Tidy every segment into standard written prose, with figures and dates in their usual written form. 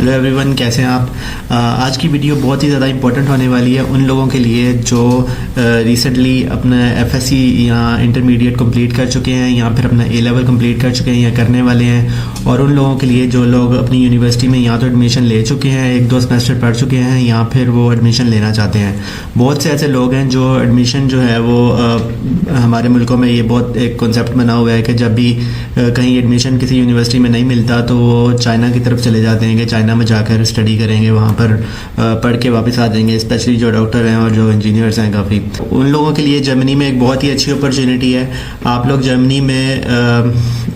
Hello everyone, कैसे हैं आप। आज की वीडियो बहुत ही ज़्यादा इंपॉर्टेंट होने वाली है उन लोगों के लिए जो रिसेंटली अपना एफएससी या इंटरमीडिएट कंप्लीट कर चुके हैं या फिर अपना ए लेवल कंप्लीट कर चुके हैं या करने वाले हैं, और उन लोगों के लिए जो लोग अपनी यूनिवर्सिटी में या तो एडमिशन ले चुके हैं, एक दो सेमेस्टर पढ़ चुके हैं, या फिर वो एडमिशन लेना चाहते हैं। बहुत से ऐसे लोग हैं जो एडमिशन जो है वो हमारे मुल्कों में ये बहुत एक कॉन्सेप्ट बना हुआ है कि जब भी कहीं एडमिशन किसी यूनिवर्सिटी में नहीं मिलता तो वो चाइना की तरफ चले जाते हैं कि चाइना में जाकर स्टडी करेंगे, वहाँ पर पढ़ के वापस आ जाएंगे। स्पेशली जो डॉक्टर हैं और जो इंजीनियर्स हैं, काफ़ी उन लोगों के लिए जर्मनी में एक बहुत ही अच्छी अपॉर्चुनिटी है। आप लोग जर्मनी में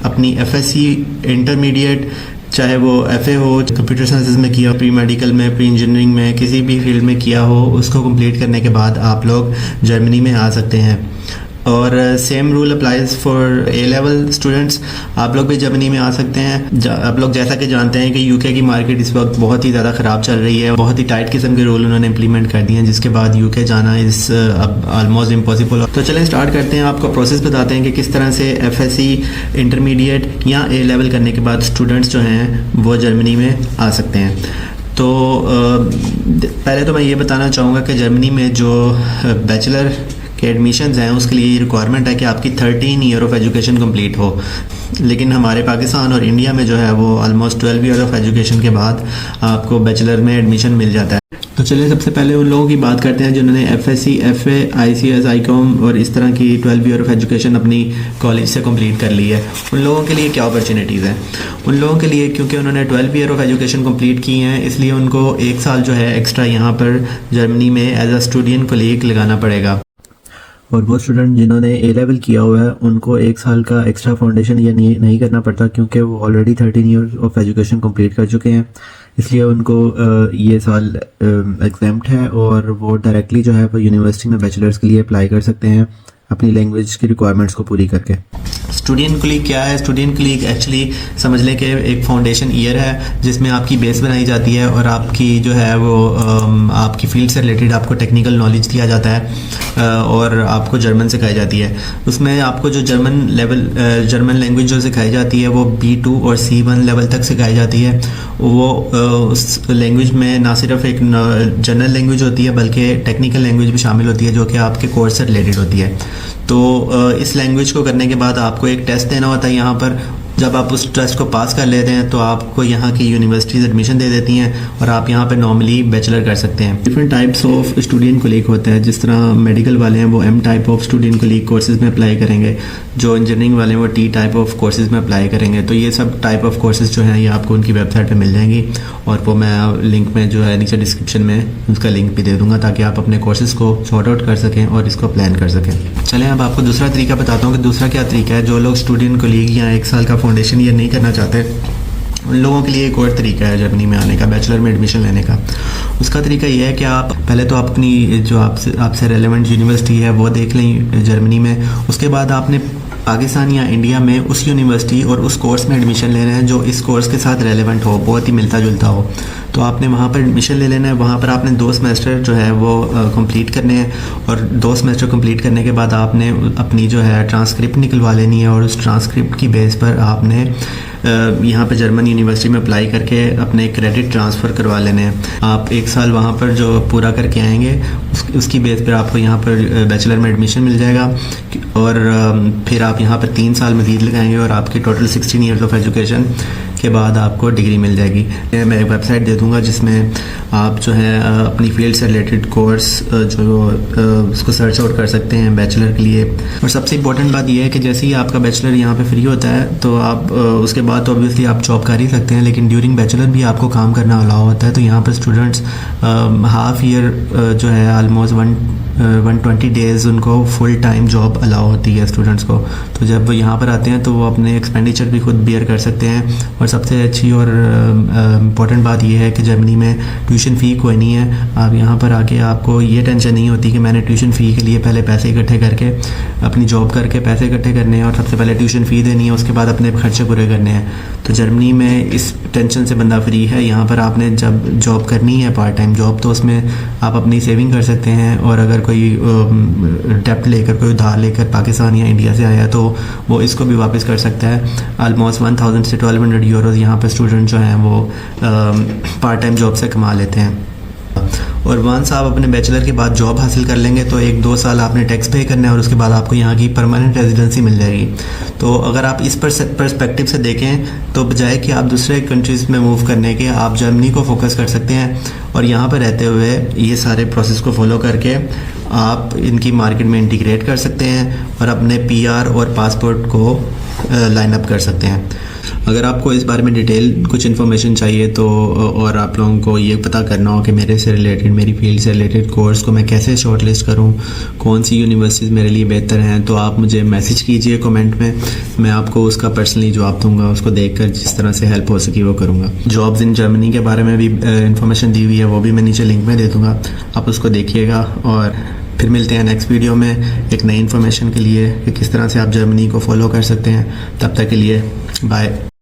अपनी एफएससी इंटरमीडिएट, चाहे वो एफए हो, कंप्यूटर साइंसेज में किया हो, प्री मेडिकल में, प्री इंजीनियरिंग में, किसी भी फील्ड में किया हो, उसको कंप्लीट करने के बाद आप लोग जर्मनी में आ सकते हैं। और same rule applies for a level students. आप लोग भी जर्मनी में आ सकते हैं। आप लोग जैसा कि जानते हैं कि यूके की मार्केट इस वक्त बहुत ही ज़्यादा ख़राब चल रही है, बहुत ही टाइट किस्म के रूल उन्होंने इंप्लीमेंट कर दिए हैं, जिसके बाद यूके जाना इस अब ऑलमोस्ट इम्पॉसिबल। तो चलें स्टार्ट करते हैं, आपको प्रोसेस बताते हैं कि किस तरह से एफएससी इंटरमीडिएट या ए लेवल करने के बाद स्टूडेंट्स जो हैं वो जर्मनी में आ सकते हैं। तो पहले तो मैं ये बताना चाहूँगा कि जर्मनी में जो बैचलर के एडमिशन्स हैं उसके लिए रिक्वायरमेंट है कि आपकी 13 ईयर ऑफ एजुकेशन कंप्लीट हो, लेकिन हमारे पाकिस्तान और इंडिया में जो है वो ऑलमोस्ट 12 ईयर ऑफ एजुकेशन के बाद आपको बैचलर में एडमिशन मिल जाता है। तो चलिए सबसे पहले उन लोगों की बात करते हैं जिन्होंने एफएससी, एफए, आईसीएस, आईकॉम और इस तरह की 12 ईयर ऑफ एजुकेशन अपनी कॉलेज से कंप्लीट कर ली है। उन लोगों के लिए क्या अपॉर्चुनिटीज़ हैं? उन लोगों के लिए क्योंकि उन्होंने 12 ईयर ऑफ एजुकेशन कंप्लीट की हैं, इसलिए उनको एक साल जो है एक्स्ट्रा यहाँ पर जर्मनी में एज अ स्टूडेंट कोलीग लगाना पड़ेगा। और वो स्टूडेंट जिन्होंने ए लेवल किया हुआ है उनको एक साल का एक्स्ट्रा फाउंडेशन या नहीं करना पड़ता, क्योंकि वो already 13 year of education complete कर चुके हैं। इसलिए उनको ये साल एग्जाम्प्ट है और वो डायरेक्टली जो है वो यूनिवर्सिटी में बैचलर्स के लिए अप्लाई कर सकते हैं अपनी लैंग्वेज की रिक्वायरमेंट्स को पूरी करके। स्टूडेंट कोलीग क्या है? स्टूडेंट कोलीग एक्चुअली समझ लें कि एक फाउंडेशन ईयर है जिसमें आपकी बेस बनाई जाती है और आपकी जो है वो आपकी फील्ड से रिलेटेड आपको टेक्निकल नॉलेज दिया जाता है और आपको जर्मन सिखाई जाती है। उसमें आपको जो जर्मन लैंग्वेज जो सिखाई जाती है वो B2 और C1 लेवल तक सिखाई जाती है। वो उस लैंग्वेज में ना सिर्फ एक जनरल लैंग्वेज होती है बल्कि टेक्निकल लैंग्वेज भी शामिल होती है जो कि आपके कोर्स से रिलेटेड होती है। तो इस लैंग्वेज को करने के बाद आपको एक टेस्ट देना होता है यहाँ पर। जब आप उस टेस्ट को पास कर लेते हैं तो आपको यहाँ की यूनिवर्सिटीज़ एडमिशन दे देती हैं और आप यहाँ पे नॉर्मली बैचलर कर सकते हैं। Different types of student colleague होते हैं। जिस तरह मेडिकल वाले हैं वो M type of student colleague courses में अप्लाई करेंगे, जो इंजीनियरिंग वाले हैं वो T टाइप ऑफ कोर्सेज में अप्लाई करेंगे। तो ये सब टाइप ऑफ कोर्सेज जो हैं ये आपको उनकी वेबसाइट पर मिल जाएंगी और वो मैं लिंक में जो है नीचे डिस्क्रिप्शन में उसका लिंक भी दे दूँगा ताकि आप अपने कोर्सेज को सॉर्ट आउट कर सकें और इसको प्लान कर सकें। चलें अब आपको दूसरा तरीका बताता हूँ कि दूसरा क्या तरीका है। जो लोग स्टूडेंट कोलीग या एक साल का फाउंडेशन ईयर नहीं करना चाहते उन लोगों के लिए एक और तरीका है जर्मनी में आने का, बैचलर में एडमिशन लेने का। उसका तरीका ये है कि आप पहले तो अपनी जो आपसे रेलेवेंट यूनिवर्सिटी है वो देख लें जर्मनी में। उसके बाद आपने पाकिस्तान या इंडिया में उस यूनिवर्सिटी और उस कोर्स में एडमिशन लेना है जो इस कोर्स के साथ रेलेवेंट हो, बहुत ही मिलता जुलता हो। तो आपने वहाँ पर एडमिशन ले लेना है। वहाँ पर आपने 2 सेमेस्टर जो है वो कंप्लीट करने हैं और 2 सेमेस्टर कंप्लीट करने के बाद आपने अपनी जो है ट्रांसक्रिप्ट निकलवा लेनी है और उस ट्रांसक्रिप्ट की बेस पर आपने यहाँ पे जर्मन यूनिवर्सिटी में अप्लाई करके अपने क्रेडिट ट्रांसफ़र करवा लेने हैं। आप एक साल वहाँ पर जो पूरा करके आएंगे उसकी बेस पर आपको यहाँ पर बैचलर में एडमिशन मिल जाएगा और फिर आप यहाँ पर 3 साल मज़ीद लगाएंगे और आपकी टोटल 16 ईयर्स ऑफ एजुकेशन के बाद आपको डिग्री मिल जाएगी। मैं एक वेबसाइट दे दूँगा जिसमें आप जो है अपनी फील्ड से रिलेटेड कोर्स जो उसको सर्च आउट कर सकते हैं बैचलर के लिए। और सबसे इम्पोर्टेंट बात यह है कि जैसे ही आपका बैचलर यहाँ पे फ्री होता है तो आप उसके बाद तो ऑब्वियसली आप जॉब कर ही सकते हैं, लेकिन ड्यूरिंग बैचलर भी आपको काम करना अलाउ होता है। तो यहाँ पर स्टूडेंट्स हाफ ईयर जो है ऑलमोस्ट 120 डेज़ उनको फुल टाइम जॉब अलाउ होती है स्टूडेंट्स को। तो जब वो यहाँ पर आते हैं तो वो अपने एक्सपेंडिचर भी खुद बियर कर सकते हैं। और सबसे अच्छी और इम्पॉर्टेंट बात यह है कि जर्मनी में ट्यूशन फ़ी कोई नहीं है। आप यहाँ पर आके आपको ये टेंशन नहीं होती कि मैंने ट्यूशन फ़ी के लिए पहले पैसे इकट्ठे करके अपनी जॉब करके पैसे इकट्ठे करने हैं और सबसे पहले ट्यूशन फ़ी देनी है, उसके बाद अपने खर्चे पूरे करने हैं। तो जर्मनी में इस टेंशन से बंदा फ्री है। यहाँ पर आपने जब जॉब करनी है पार्ट टाइम जॉब तो उसमें आप अपनी सेविंग कर सकते हैं और अगर कोई डेप्ट लेकर, कोई उधार लेकर पाकिस्तान या इंडिया से आया है तो वो इसको भी वापस कर सकता है। ऑलमोस्ट 1000 से 1200 यूरोज़ यहाँ पर स्टूडेंट जो हैं वो पार्ट टाइम जॉब से कमा लेते हैं। और वंस आप अपने बैचलर के बाद जॉब हासिल कर लेंगे तो 1-2 साल आपने टैक्स पे करना है और उसके बाद आपको यहाँ की परमानेंट रेजिडेंसी मिल जाएगी। तो अगर आप इस पर्सपेक्टिव से देखें तो बजाय कि आप दूसरे कंट्रीज़ में मूव करने के, आप जर्मनी को फोकस कर सकते हैं और यहाँ पर रहते हुए ये सारे प्रोसेस को फॉलो करके आप इनकी मार्केट में इंटीग्रेट कर सकते हैं और अपने PR और पासपोर्ट को लाइन अप कर सकते हैं। अगर आपको इस बारे में डिटेल कुछ इन्फॉर्मेशन चाहिए तो और आप लोगों को ये पता करना हो कि मेरे से रिलेटेड, मेरी फील्ड से रिलेटेड कोर्स को मैं कैसे शॉर्ट लिस्ट करूँ, कौन सी यूनिवर्सिटीज़ मेरे लिए बेहतर हैं, तो आप मुझे मैसेज कीजिए कमेंट में। मैं आपको उसका पर्सनली जवाब दूंगा, उसको देखकर जिस तरह से हेल्प हो सके वो करूँगा। जॉब्स इन जर्मनी के बारे में भी इन्फॉर्मेशन दी हुई है, वो भी मैं नीचे लिंक में दे दूँगा, आप उसको देखिएगा। और फिर मिलते हैं नेक्स्ट वीडियो में एक नई इन्फॉर्मेशन के लिए कि किस तरह से आप जर्मनी को फॉलो कर सकते हैं। तब तक के लिए बाय।